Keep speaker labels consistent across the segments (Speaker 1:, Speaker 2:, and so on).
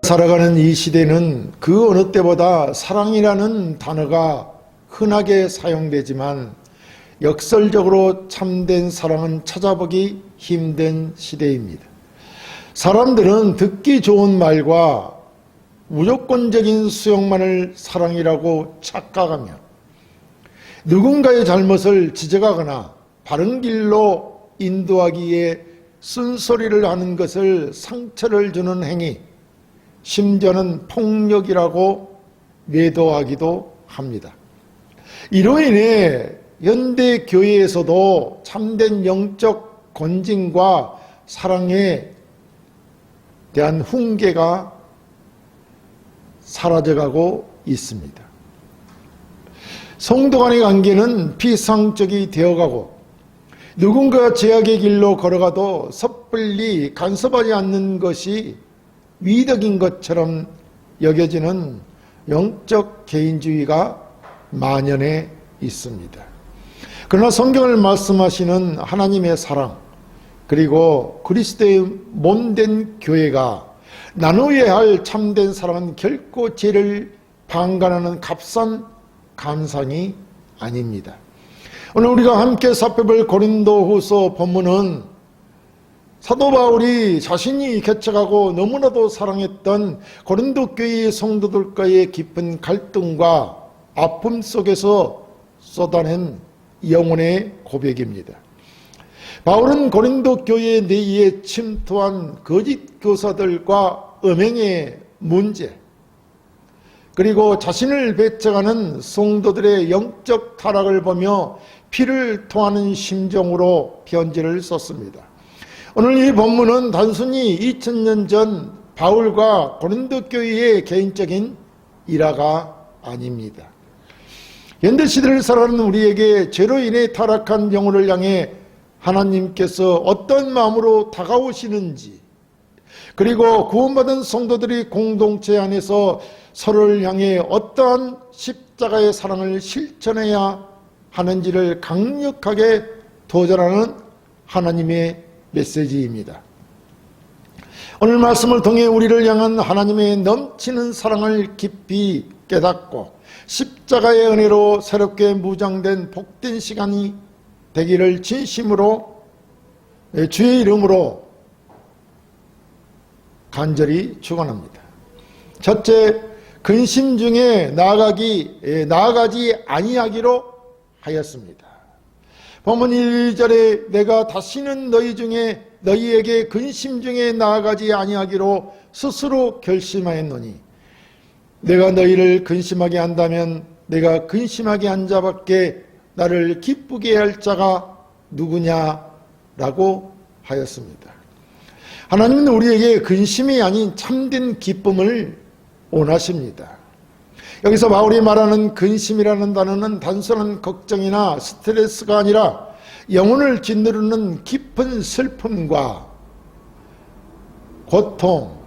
Speaker 1: 살아가는 이 시대는 그 어느 때보다 사랑이라는 단어가 흔하게 사용되지만 역설적으로 참된 사랑은 찾아보기 힘든 시대입니다. 사람들은 듣기 좋은 말과 무조건적인 수용만을 사랑이라고 착각하며 누군가의 잘못을 지적하거나 바른 길로 인도하기에 쓴소리를 하는 것을 상처를 주는 행위, 심지어는 폭력이라고 매도하기도 합니다. 이로 인해 현대 교회에서도 참된 영적 건진과 사랑에 대한 훈계가 사라져가고 있습니다. 성도 간의 관계는 피상적이 되어가고 누군가 제약의 길로 걸어가도 섣불리 간섭하지 않는 것이 위덕인 것처럼 여겨지는 영적 개인주의가 만연해 있습니다. 그러나 성경을 말씀하시는 하나님의 사랑 그리고 그리스도의 몸된 교회가 나누어야 할 참된 사랑은 결코 죄를 방관하는 값싼 감상이 아닙니다. 오늘 우리가 함께 살펴볼 고린도후서 본문은 사도 바울이 자신이 개척하고 너무나도 사랑했던 고린도 교회의 성도들과의 깊은 갈등과 아픔 속에서 쏟아낸 영혼의 고백입니다. 바울은 고린도 교회 내에 침투한 거짓 교사들과 음행의 문제, 그리고 자신을 배척하는 성도들의 영적 타락을 보며 피를 토하는 심정으로 편지를 썼습니다. 오늘 이 본문은 단순히 2000년 전 바울과 고린도 교회의 개인적인 일화가 아닙니다. 현대시대를 살아가는 우리에게 죄로 인해 타락한 영혼을 향해 하나님께서 어떤 마음으로 다가오시는지, 그리고 구원받은 성도들이 공동체 안에서 서로를 향해 어떠한 십자가의 사랑을 실천해야 하는지를 강력하게 도전하는 하나님의 메시지입니다. 오늘 말씀을 통해 우리를 향한 하나님의 넘치는 사랑을 깊이 깨닫고 십자가의 은혜로 새롭게 무장된 복된 시간이 되기를 진심으로 주의 이름으로 간절히 축원합니다. 첫째, 근심 중에 나아가지 아니하기로 하였습니다. 본문 1절에 내가 다시는 너희에게 근심 중에 나아가지 아니하기로 스스로 결심하였노니 내가 너희를 근심하게 한다면 내가 근심하게 한 자밖에 나를 기쁘게 할 자가 누구냐라고 하였습니다. 하나님은 우리에게 근심이 아닌 참된 기쁨을 원하십니다. 여기서 바울이 말하는 근심이라는 단어는 단순한 걱정이나 스트레스가 아니라 영혼을 짓누르는 깊은 슬픔과 고통,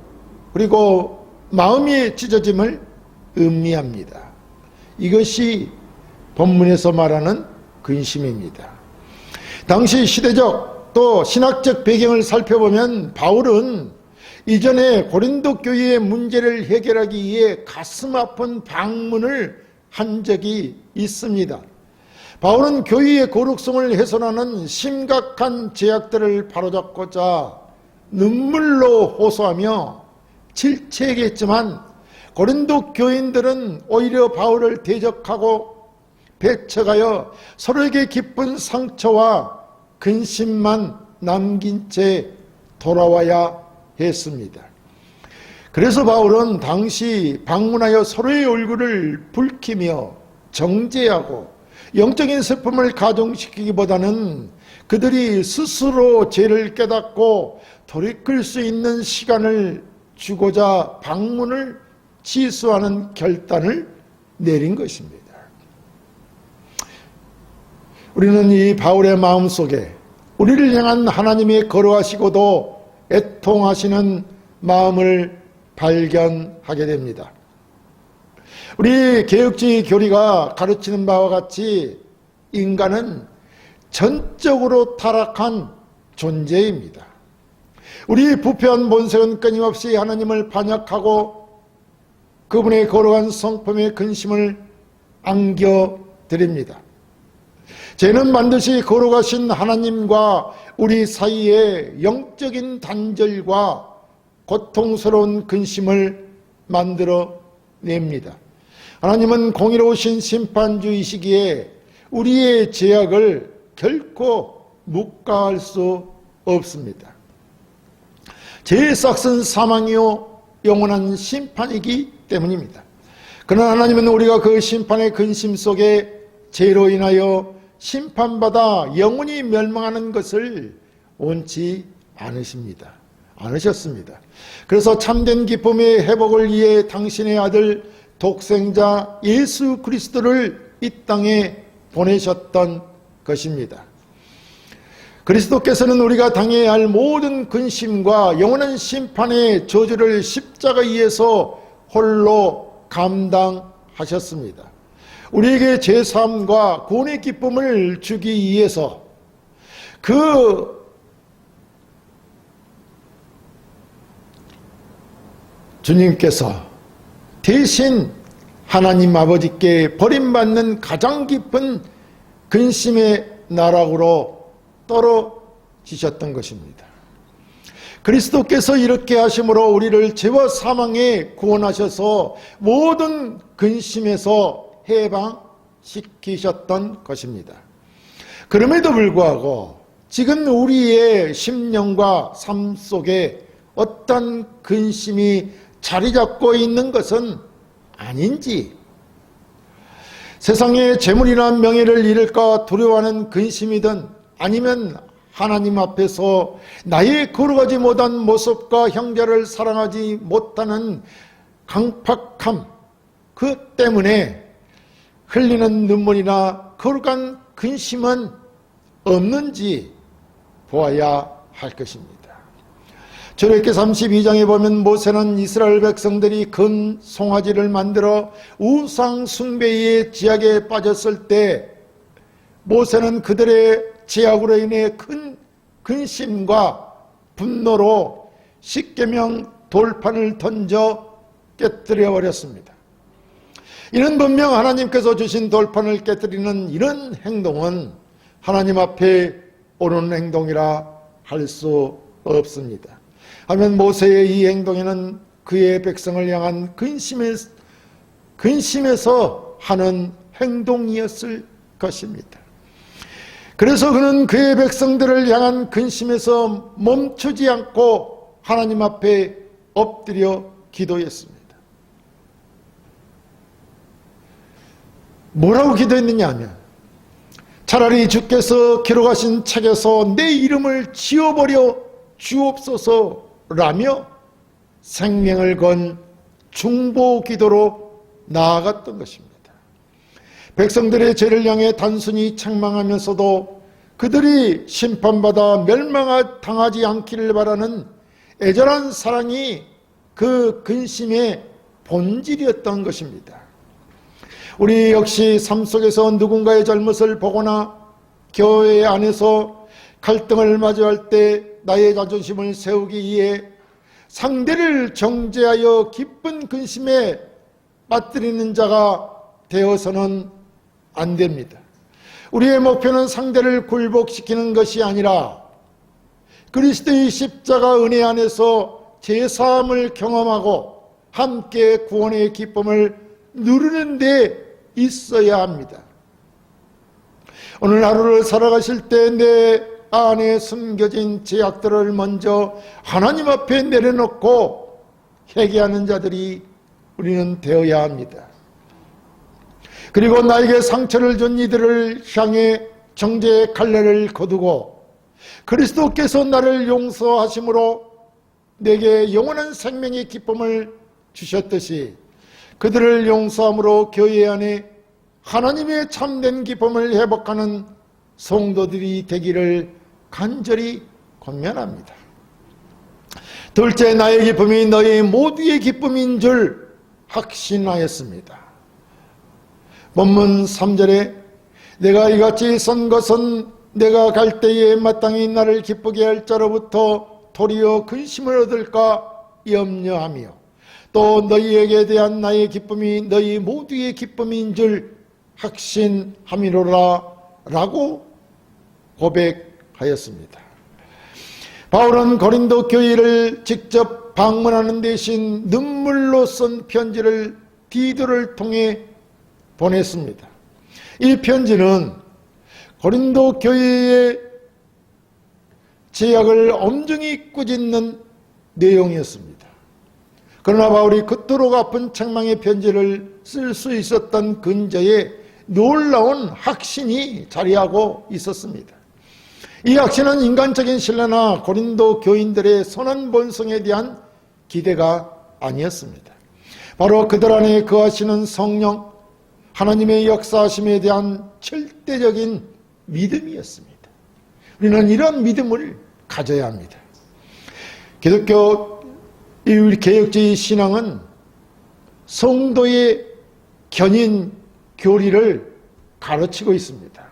Speaker 1: 그리고 마음의 찢어짐을 의미합니다. 이것이 본문에서 말하는 근심입니다. 당시 시대적 또 신학적 배경을 살펴보면 바울은 이전에 고린도 교회의 문제를 해결하기 위해 가슴 아픈 방문을 한 적이 있습니다. 바울은 교회의 거룩성을 훼손하는 심각한 죄악들을 바로잡고자 눈물로 호소하며 질책했지만 고린도 교인들은 오히려 바울을 대적하고 배척하여 서로에게 깊은 상처와 근심만 남긴 채 돌아와야 했습니다. 그래서 바울은 당시 방문하여 서로의 얼굴을 붉히며 정죄하고 영적인 슬픔을 가중시키기보다는 그들이 스스로 죄를 깨닫고 돌이킬 수 있는 시간을 주고자 방문을 취소하는 결단을 내린 것입니다. 우리는 이 바울의 마음속에 우리를 향한 하나님의 거룩하시고도 애통하시는 마음을 발견하게 됩니다. 우리 개혁주의 교리가 가르치는 바와 같이 인간은 전적으로 타락한 존재입니다. 우리 부패한 본성은 끊임없이 하나님을 반역하고 그분의 거룩한 성품의 근심을 안겨드립니다. 죄는 반드시 거룩하신 하나님과 우리 사이에 영적인 단절과 고통스러운 근심을 만들어냅니다. 하나님은 공의로우신 심판주이시기에 우리의 죄악을 결코 묵과할 수 없습니다. 죄의 싹은 사망이요 영원한 심판이기 때문입니다. 그러나 하나님은 우리가 그 심판의 근심 속에 죄로 인하여 심판받아 영원히 멸망하는 것을 원치 않으셨습니다. 그래서 참된 기쁨의 회복을 위해 당신의 아들 독생자 예수 그리스도를 이 땅에 보내셨던 것입니다. 그리스도께서는 우리가 당해야 할 모든 근심과 영원한 심판의 저주를 십자가 위에서 홀로 감당하셨습니다. 우리에게 죄사함과 구원의 기쁨을 주기 위해서 그 주님께서 대신 하나님 아버지께 버림받는 가장 깊은 근심의 나락으로 떨어지셨던 것입니다. 그리스도께서 이렇게 하심으로 우리를 죄와 사망에 구원하셔서 모든 근심에서 해방시키셨던 것입니다. 그럼에도 불구하고 지금 우리의 심령과 삶 속에 어떤 근심이 자리 잡고 있는 것은 아닌지, 세상의 재물이나 명예를 잃을까 두려워하는 근심이든 아니면 하나님 앞에서 나의 거룩하지 못한 모습과 형제를 사랑하지 못하는 강팍함, 그 때문에 흘리는 눈물이나 거룩한 근심은 없는지 보아야 할 것입니다. 출애굽기 32장에 보면 모세는 이스라엘 백성들이 금 송아지를 만들어 우상 숭배의 지약에 빠졌을 때 모세는 그들의 죄악으로 인해 큰 근심과 분노로 십계명 돌판을 던져 깨뜨려 버렸습니다. 이는 분명 하나님께서 주신 돌판을 깨뜨리는 이런 행동은 하나님 앞에 옳은 행동이라 할 수 없습니다. 하면 모세의 이 행동에는 그의 백성을 향한 근심에서 하는 행동이었을 것입니다. 그래서 그는 그의 백성들을 향한 근심에서 멈추지 않고 하나님 앞에 엎드려 기도했습니다. 뭐라고 기도했느냐 하면, 차라리 주께서 기록하신 책에서 내 이름을 지워버려 주옵소서라며 생명을 건 중보 기도로 나아갔던 것입니다. 백성들의 죄를 향해 단순히 책망하면서도 그들이 심판받아 멸망당하지 않기를 바라는 애절한 사랑이 그 근심의 본질이었던 것입니다. 우리 역시 삶 속에서 누군가의 잘못을 보거나 교회 안에서 갈등을 마주할 때 나의 자존심을 세우기 위해 상대를 정죄하여 기쁜 근심에 빠뜨리는 자가 되어서는 안 됩니다. 우리의 목표는 상대를 굴복시키는 것이 아니라 그리스도의 십자가 은혜 안에서 제사함을 경험하고 함께 구원의 기쁨을 누리는 데 있어야 합니다. 오늘 하루를 살아가실 때 내 안에 숨겨진 죄악들을 먼저 하나님 앞에 내려놓고 회개하는 자들이 우리는 되어야 합니다. 그리고 나에게 상처를 준 이들을 향해 정죄의 칼날을 거두고 그리스도께서 나를 용서하심으로 내게 영원한 생명의 기쁨을 주셨듯이 그들을 용서함으로 교회 안에 하나님의 참된 기쁨을 회복하는 성도들이 되기를 간절히 권면합니다. 둘째, 나의 기쁨이 너희 모두의 기쁨인 줄 확신하였습니다. 본문 3절에 내가 이같이 선 것은 내가 갈 때에 마땅히 나를 기쁘게 할 자로부터 도리어 근심을 얻을까 염려하며 또 너희에게 대한 나의 기쁨이 너희 모두의 기쁨인 줄 확신함이로라 라고 고백하였습니다. 바울은 고린도 교회를 직접 방문하는 대신 눈물로 쓴 편지를 디도를 통해 보냈습니다. 이 편지는 고린도 교회의 제약을 엄중히 꾸짖는 내용이었습니다. 그러나 바울이 그토록 아픈 책망의 편지를 쓸 수 있었던 근저에 놀라운 확신이 자리하고 있었습니다. 이 확신은 인간적인 신뢰나 고린도 교인들의 선한 본성에 대한 기대가 아니었습니다. 바로 그들 안에 거하시는 성령, 하나님의 역사하심에 대한 절대적인 믿음이었습니다. 우리는 이런 믿음을 가져야 합니다. 기독교 개혁주의 신앙은 성도의 견인 교리를 가르치고 있습니다.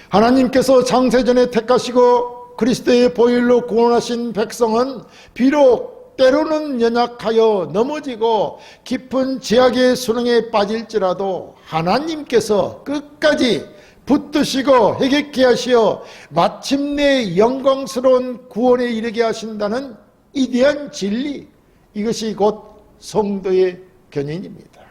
Speaker 1: 하나님께서 창세전에 택하시고 그리스도의 보혈로 구원하신 백성은 비록 때로는 연약하여 넘어지고 깊은 죄악의 수렁에 빠질지라도 하나님께서 끝까지 붙드시고 회개케 하시어 마침내 영광스러운 구원에 이르게 하신다는 이대한 진리, 이것이 곧 성도의 견인입니다.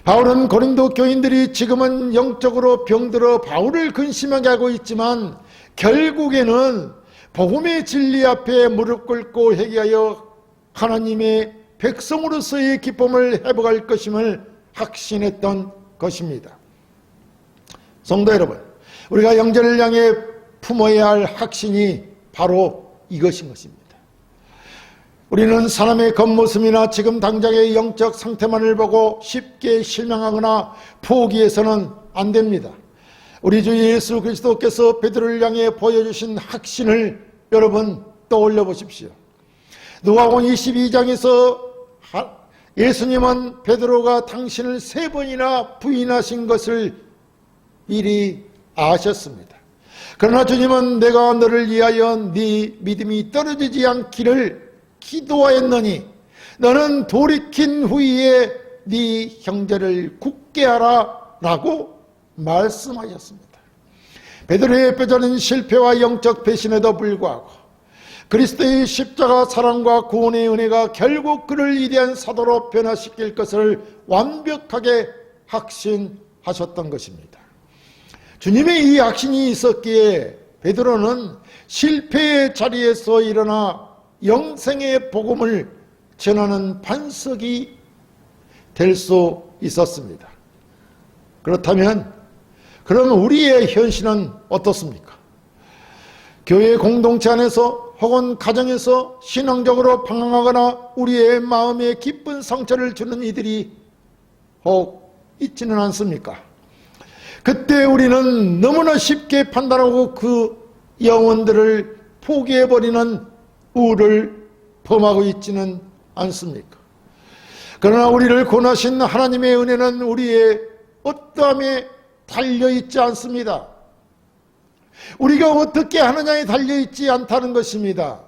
Speaker 1: 바울은 고린도 교인들이 지금은 영적으로 병들어 바울을 근심하게 하고 있지만 결국에는 복음의 진리 앞에 무릎 꿇고 회개하여 하나님의 백성으로서의 기쁨을 회복할 것임을 확신했던 것입니다. 성도 여러분, 우리가 영절을 향해 품어야 할 확신이 바로 이것인 것입니다. 우리는 사람의 겉모습이나 지금 당장의 영적 상태만을 보고 쉽게 실망하거나 포기해서는 안 됩니다. 우리 주 예수 그리스도께서 베드로를 향해 보여주신 확신을 여러분 떠올려 보십시오. 누가복음 22장에서 예수님은 베드로가 당신을 3번이나 부인하신 것을 미리 아셨습니다. 그러나 주님은 내가 너를 위하여 네 믿음이 떨어지지 않기를 기도하였느니 너는 돌이킨 후에 네 형제를 굳게 하라 라고 말씀하셨습니다. 베드로의 뼈저린 실패와 영적 배신에도 불구하고 그리스도의 십자가 사랑과 구원의 은혜가 결국 그를 위대한 사도로 변화시킬 것을 완벽하게 확신하셨던 것입니다. 주님의 이 확신이 있었기에 베드로는 실패의 자리에서 일어나 영생의 복음을 전하는 반석이 될 수 있었습니다. 그렇다면 그럼 우리의 현실은 어떻습니까? 교회 공동체 안에서 혹은 가정에서 신앙적으로 방황하거나 우리의 마음에 기쁜 상처를 주는 이들이 혹 있지는 않습니까? 그때 우리는 너무나 쉽게 판단하고 그 영혼들을 포기해버리는 우를 범하고 있지는 않습니까? 그러나 우리를 구원하신 하나님의 은혜는 우리의 어떠함에 달려있지 않습니다. 우리가 어떻게 하느냐에 달려있지 않다는 것입니다.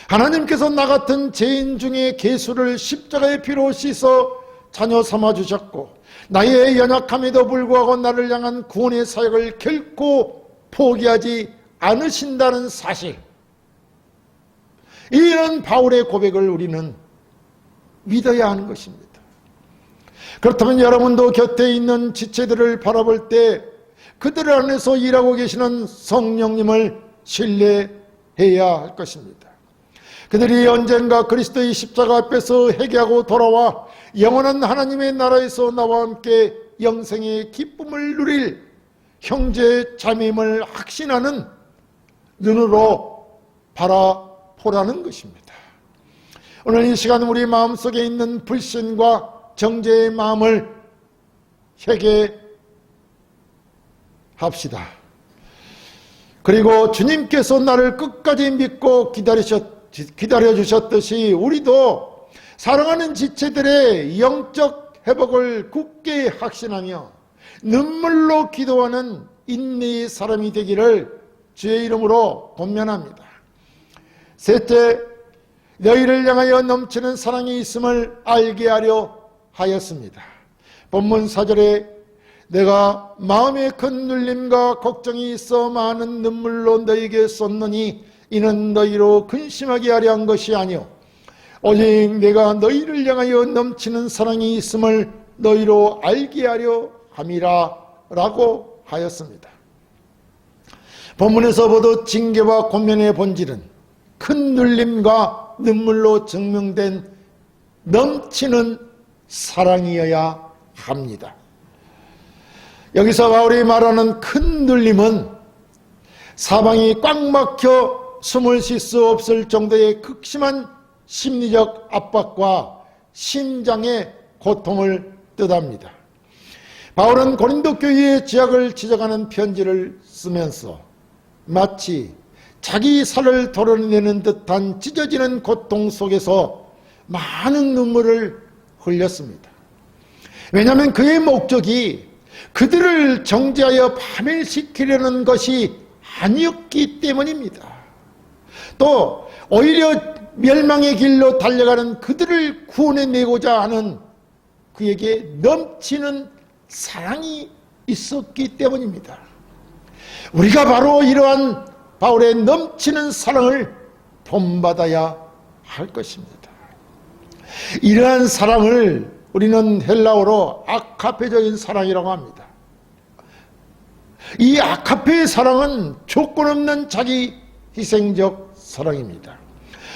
Speaker 1: 하나님께서 나 같은 죄인 중에 개수를 십자가의 피로 씻어 자녀 삼아주셨고 나의 연약함에도 불구하고 나를 향한 구원의 사역을 결코 포기하지 않으신다는 사실, 이런 바울의 고백을 우리는 믿어야 하는 것입니다. 그렇다면 여러분도 곁에 있는 지체들을 바라볼 때 그들 안에서 일하고 계시는 성령님을 신뢰해야 할 것입니다. 그들이 언젠가 그리스도의 십자가 앞에서 회개하고 돌아와 영원한 하나님의 나라에서 나와 함께 영생의 기쁨을 누릴 형제 자매임을 확신하는 눈으로 바라보라는 것입니다. 오늘 이 시간 우리 마음속에 있는 불신과 정죄의 마음을 회개합시다. 그리고 주님께서 나를 끝까지 믿고 기다려주셨듯이 우리도 사랑하는 지체들의 영적 회복을 굳게 확신하며 눈물로 기도하는 인내의 사람이 되기를 주의 이름으로 권면합니다. 셋째, 너희를 향하여 넘치는 사랑이 있음을 알게 하려 하였습니다. 본문 4절에 내가 마음에 큰 눌림과 걱정이 있어 많은 눈물로 너희에게 쏟느니 이는 너희로 근심하게 하려 한 것이 아니요 오직 내가 너희를 향하여 넘치는 사랑이 있음을 너희로 알게 하려 함이라 라고 하였습니다. 본문에서 보듯 징계와 권면의 본질은 큰 눌림과 눈물로 증명된 넘치는 사랑이어야 합니다. 여기서 바울이 말하는 큰 눌림은 사방이 꽉 막혀 숨을 쉴 수 없을 정도의 극심한 심리적 압박과 심장의 고통을 뜻합니다. 바울은 고린도 교회의 죄악을 지적하는 편지를 쓰면서 마치 자기 살을 도려내는 듯한 찢어지는 고통 속에서 많은 눈물을 흘렸습니다. 왜냐하면 그의 목적이 그들을 정죄하여 파멸시키려는 것이 아니었기 때문입니다. 또 오히려 멸망의 길로 달려가는 그들을 구원해내고자 하는 그에게 넘치는 사랑이 있었기 때문입니다. 우리가 바로 이러한 바울의 넘치는 사랑을 본받아야 할 것입니다. 이러한 사랑을 우리는 헬라어로 아카페적인 사랑이라고 합니다. 이 아카페의 사랑은 조건 없는 자기 희생적 사랑입니다.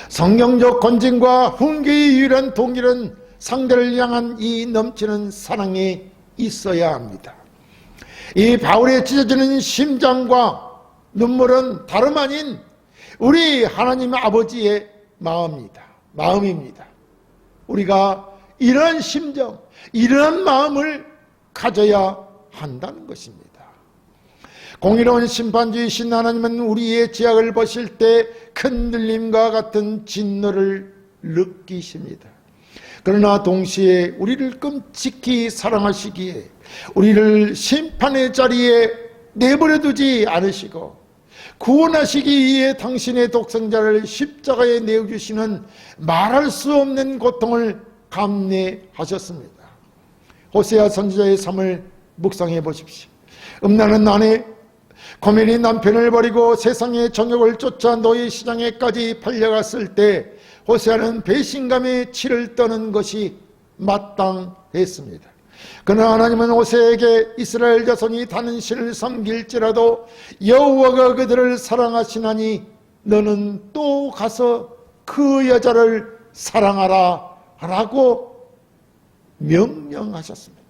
Speaker 1: 성경적 권징과 훈계의 유일한 동기는 상대를 향한 이 넘치는 사랑에 있어야 합니다. 이 바울의 찢어지는 심장과 눈물은 다름 아닌 우리 하나님 아버지의 마음입니다. 우리가 이러한 심정, 이러한 마음을 가져야 한다는 것입니다. 공의로운 심판주이신 하나님은 우리의 죄악을 보실 때 큰 눌림과 같은 진노를 느끼십니다. 그러나 동시에 우리를 끔찍히 사랑하시기에 우리를 심판의 자리에 내버려두지 않으시고 구원하시기 위해 당신의 독생자를 십자가에 내어주시는 말할 수 없는 고통을 감내하셨습니다. 호세아 선지자의 삶을 묵상해 보십시오. 음란한 아내 고멜이 남편을 버리고 세상의 정욕을 쫓아 노예 시장에까지 팔려갔을 때 호세아는 배신감에 치를 떠는 것이 마땅했습니다. 그러나 하나님은 호세아에게 이스라엘 자손이 다른 신을 섬길지라도 여호와가 그들을 사랑하시나니 너는 또 가서 그 여자를 사랑하라 라고 명령하셨습니다.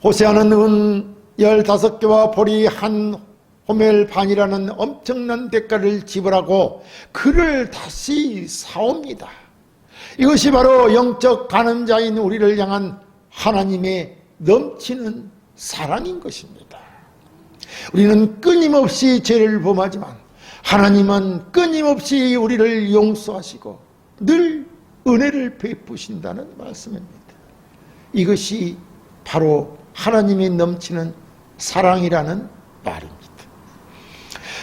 Speaker 1: 호세아는 은 15개와 보리 한 호멜 반이라는 엄청난 대가를 지불하고 그를 다시 사옵니다. 이것이 바로 영적 간음자인 우리를 향한 하나님의 넘치는 사랑인 것입니다. 우리는 끊임없이 죄를 범하지만 하나님은 끊임없이 우리를 용서하시고 늘 은혜를 베푸신다는 말씀입니다. 이것이 바로 하나님이 넘치는 사랑이라는 말입니다.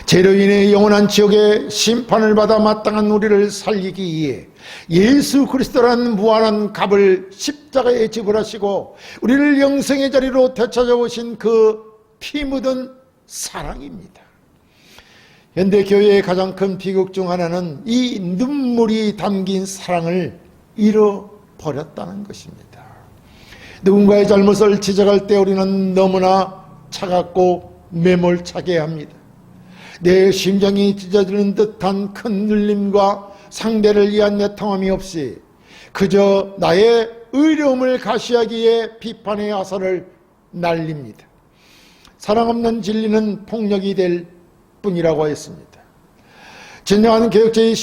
Speaker 1: 죄로 인해 영원한 지옥의 심판을 받아 마땅한 우리를 살리기 위해 예수 그리스도라는 무한한 값을 십자가에 지불하시고 우리를 영생의 자리로 되찾아 오신 그 피 묻은 사랑입니다. 현대 교회의 가장 큰 비극 중 하나는 이 눈물이 담긴 사랑을 잃어버렸다는 것입니다. 누군가의 잘못을 지적할 때 우리는 너무나 차갑고 매몰차게 합니다. 내 심장이 찢어지는 듯한 큰 눌림과 상대를 위한 내통함이 없이 그저 나의 의로움을 가시하기에 비판의 화살을 날립니다. 사랑 없는 진리는 폭력이 될 뿐이라고 했습니다. 진정한 개혁자의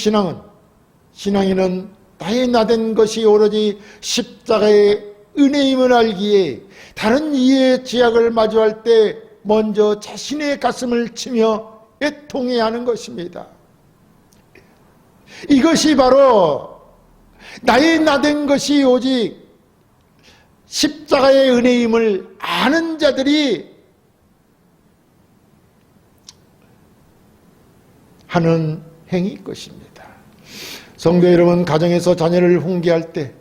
Speaker 1: 신앙인은 나의 나된 것이 오로지 십자가의 은혜임을 알기에 다른 이의 죄악을 마주할 때 먼저 자신의 가슴을 치며 애통해야 하는 것입니다. 이것이 바로 나의 나된 것이 오직 십자가의 은혜임을 아는 자들이 하는 행위일 것입니다. 성도 여러분, 가정에서 자녀를 훈계할 때,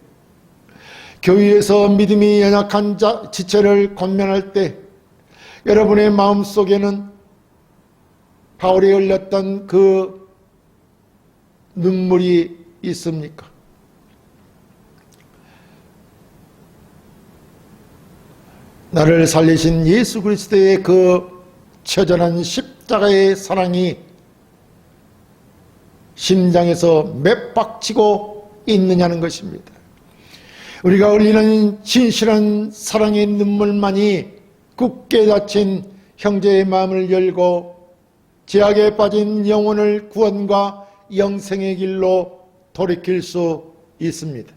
Speaker 1: 교회에서 믿음이 연약한 지체를 권면할 때 여러분의 마음속에는 바울이 흘렸던 그 눈물이 있습니까? 나를 살리신 예수 그리스도의 그 처절한 십자가의 사랑이 심장에서 몇 박치고 있느냐는 것입니다. 우리가 흘리는 진실한 사랑의 눈물만이 굳게 닫힌 형제의 마음을 열고 죄악에 빠진 영혼을 구원과 영생의 길로 돌이킬 수 있습니다.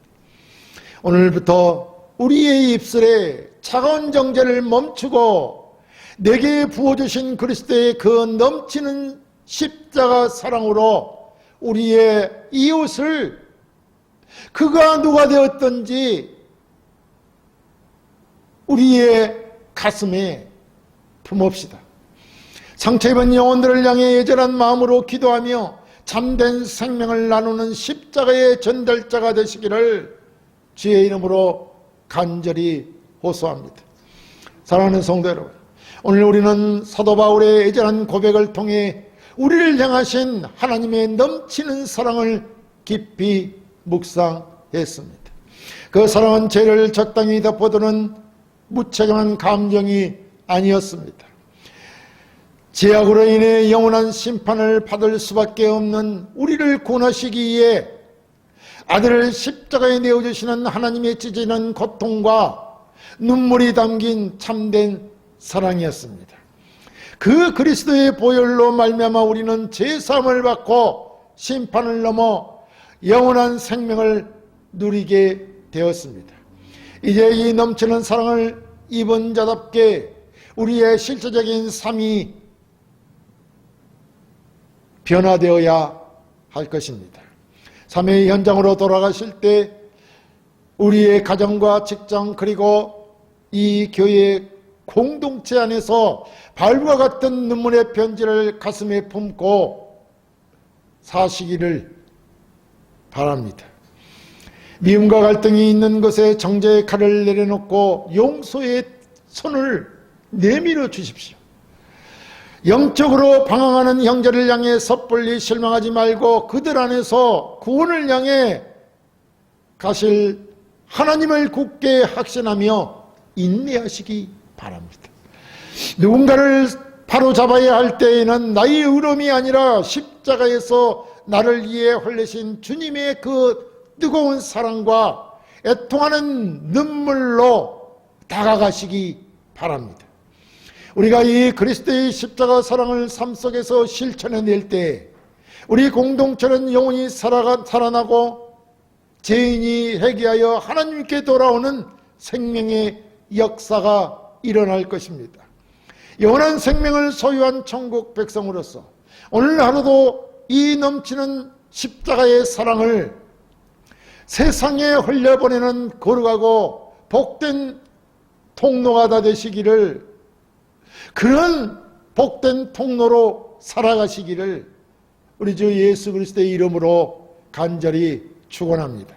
Speaker 1: 오늘부터 우리의 입술에 차가운 정죄를 멈추고 내게 부어주신 그리스도의 그 넘치는 십자가 사랑으로 우리의 이웃을 그가 누가 되었든지 우리의 가슴에 품읍시다. 상처 입은 영혼들을 향해 애절한 마음으로 기도하며 참된 생명을 나누는 십자가의 전달자가 되시기를 주의 이름으로 간절히 호소합니다. 사랑하는 성도 여러분, 오늘 우리는 사도 바울의 애절한 고백을 통해 우리를 향하신 하나님의 넘치는 사랑을 깊이 묵상했습니다. 그 사랑은 죄를 적당히 덮어두는 무책임한 감정이 아니었습니다. 죄악으로 인해 영원한 심판을 받을 수밖에 없는 우리를 구원하시기 위해 아들을 십자가에 내어주시는 하나님의 찢어지는 고통과 눈물이 담긴 참된 사랑이었습니다. 그 그리스도의 보혈로 말미암아 우리는 죄사함을 받고 심판을 넘어 영원한 생명을 누리게 되었습니다. 이제 이 넘치는 사랑을 입은 자답게 우리의 실제적인 삶이 변화되어야 할 것입니다. 삶의 현장으로 돌아가실 때 우리의 가정과 직장 그리고 이 교회 공동체 안에서 바울과 같은 눈물의 편지를 가슴에 품고 사시기를 바랍니다. 미움과 갈등이 있는 것에 정죄의 칼을 내려놓고 용서의 손을 내밀어 주십시오. 영적으로 방황하는 형제를 향해 섣불리 실망하지 말고 그들 안에서 구원을 향해 가실 하나님을 굳게 확신하며 인내하시기 바랍니다. 누군가를 바로잡아야 할 때에는 나의 의로움이 아니라 십자가에서 나를 위해 흘리신 주님의 그 뜨거운 사랑과 애통하는 눈물로 다가가시기 바랍니다. 우리가 이 그리스도의 십자가 사랑을 삶 속에서 실천해낼 때 우리 공동체는 영원히 살아나고 죄인이 회개하여 하나님께 돌아오는 생명의 역사가 일어날 것입니다. 영원한 생명을 소유한 천국 백성으로서 오늘 하루도 이 넘치는 십자가의 사랑을 세상에 흘려보내는 거룩하고 복된 통로가 다 되시기를, 그런 복된 통로로 살아가시기를 우리 주 예수 그리스도의 이름으로 간절히 축원합니다.